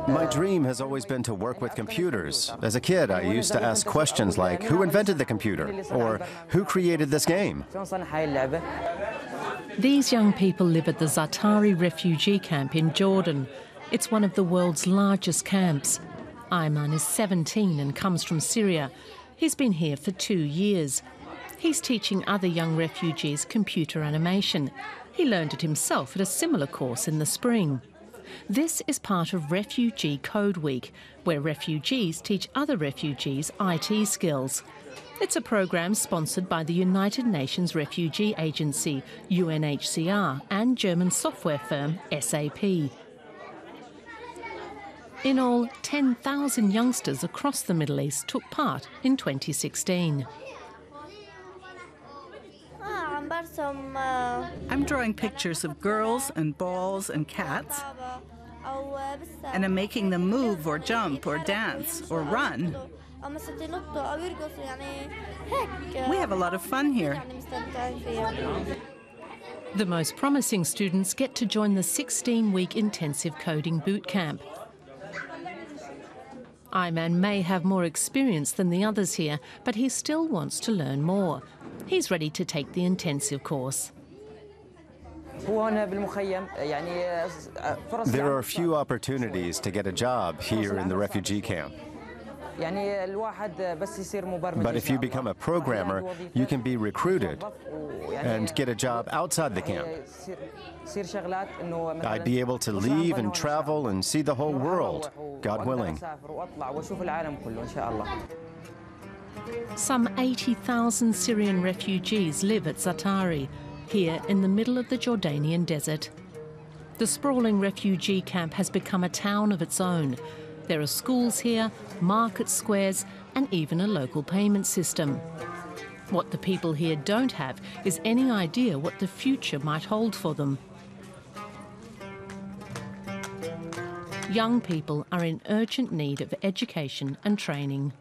My dream has always been to work with computers. As a kid, I used to ask questions like, who invented the computer? Or, who created this game? These young people live at the Zaatari refugee camp in Jordan. It's one of the world's largest camps. Amman is 17 and comes from Syria. He's been here for 2 years. He's teaching other young refugees computer animation. He learned it himself at a similar course in the spring. This is part of Refugee Code Week, where refugees teach other refugees IT skills. It's a program sponsored by the United Nations Refugee Agency, UNHCR, and German software firm SAP. In all, 10,000 youngsters across the Middle East took part in 2016. I'm drawing pictures of girls and balls and cats, and I'm making them move or jump or dance or run. We have a lot of fun here. The most promising students get to join the 16-week intensive coding boot camp. Ayman may have more experience than the others here, but he still wants to learn more. He's ready to take the intensive course. There are few opportunities to get a job here in the refugee camp. But if you become a programmer, you can be recruited and get a job outside the camp. I'd be able to leave and travel and see the whole world, God willing. Some 80,000 Syrian refugees live at Zaatari, here in the middle of the Jordanian desert. The sprawling refugee camp has become a town of its own. There are schools here, market squares, and even a local payment system. What the people here don't have is any idea what the future might hold for them. Young people are in urgent need of education and training.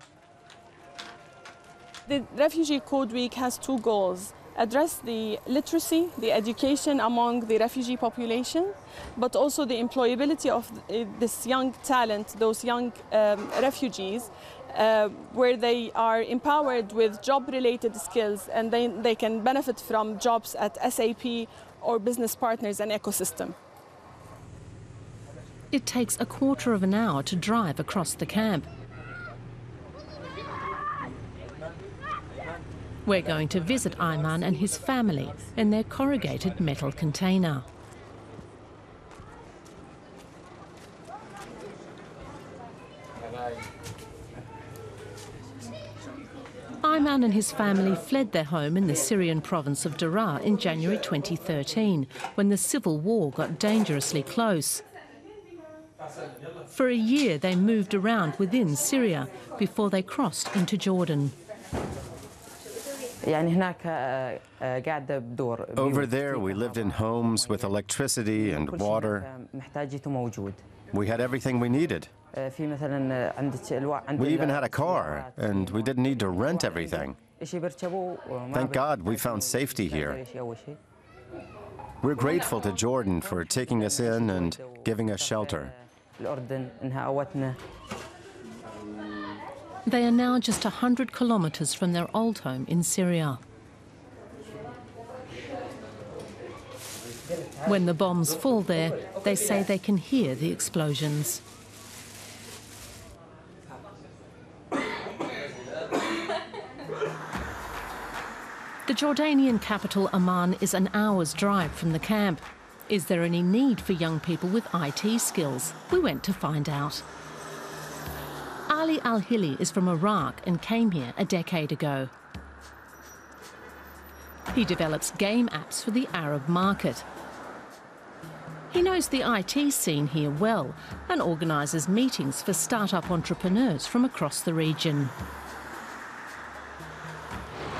The Refugee Code Week has 2 goals: address the literacy, the education among the refugee population, but also the employability of this young talent, those young refugees, where they are empowered with job-related skills and they can benefit from jobs at SAP or business partners and ecosystem. It takes a quarter of an hour to drive across the camp. We're going to visit Ayman and his family in their corrugated metal container. Ayman and his family fled their home in the Syrian province of Daraa in January 2013, when the civil war got dangerously close. For a year, they moved around within Syria before they crossed into Jordan. Over there, we lived in homes with electricity and water. We had everything we needed. We even had a car, and we didn't need to rent everything. Thank God we found safety here. We're grateful to Jordan for taking us in and giving us shelter. They are now just 100 kilometers from their old home in Syria. When the bombs fall there, they say they can hear the explosions. The Jordanian capital, Amman, is an hour's drive from the camp. Is there any need for young people with IT skills? We went to find out. Ali Al-Hili is from Iraq and came here a decade ago. He develops game apps for the Arab market. He knows the IT scene here well and organises meetings for start-up entrepreneurs from across the region.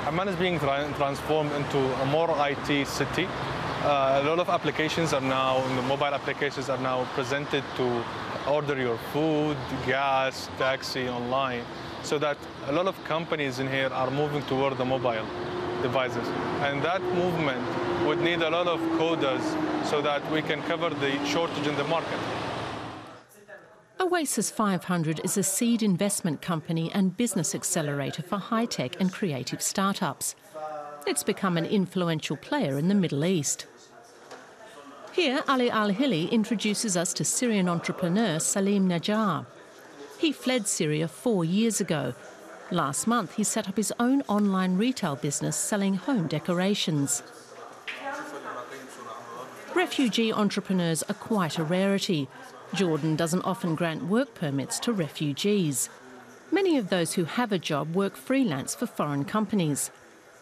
Amman is being transformed into a more IT city. A lot of applications are now, the mobile applications are now presented to order your food, gas, taxi online. so that a lot of companies in here are moving toward the mobile devices. And that movement would need a lot of coders so that we can cover the shortage in the market. Oasis 500 is a seed investment company and business accelerator for high-tech and creative startups. It's become an influential player in the Middle East. Here, Ali Al-Hili introduces us to Syrian entrepreneur Salim Najjar. He fled Syria 4 years ago. Last month, he set up his own online retail business selling home decorations. Refugee entrepreneurs are quite a rarity. Jordan doesn't often grant work permits to refugees. Many of those who have a job work freelance for foreign companies.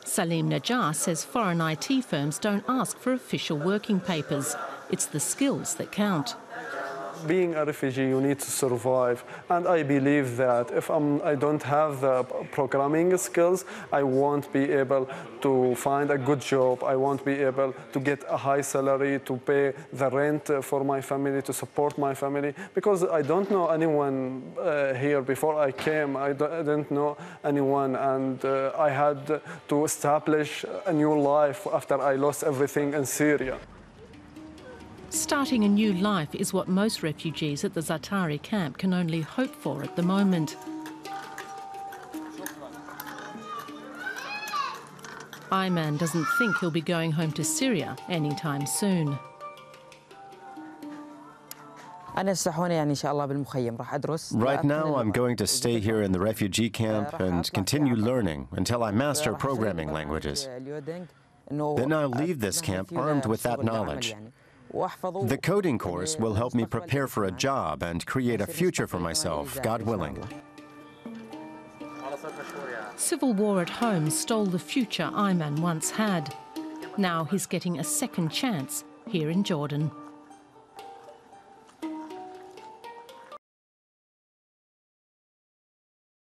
Salim Najjar says foreign IT firms don't ask for official working papers. It's the skills that count. Being a refugee, you need to survive. And I believe that if I don't have the programming skills, I won't be able to find a good job. I won't be able to get a high salary, to pay the rent for my family, to support my family. Because I don't know anyone here before I came. I didn't know anyone. And I had to establish a new life after I lost everything in Syria. Starting a new life is what most refugees at the Zaatari camp can only hope for at the moment. Ayman doesn't think he'll be going home to Syria anytime soon. Right now, I'm going to stay here in the refugee camp and continue learning until I master programming languages. Then I'll leave this camp armed with that knowledge. The coding course will help me prepare for a job and create a future for myself, God willing. Civil war at home stole the future Ayman once had. Now he's getting a second chance here in Jordan.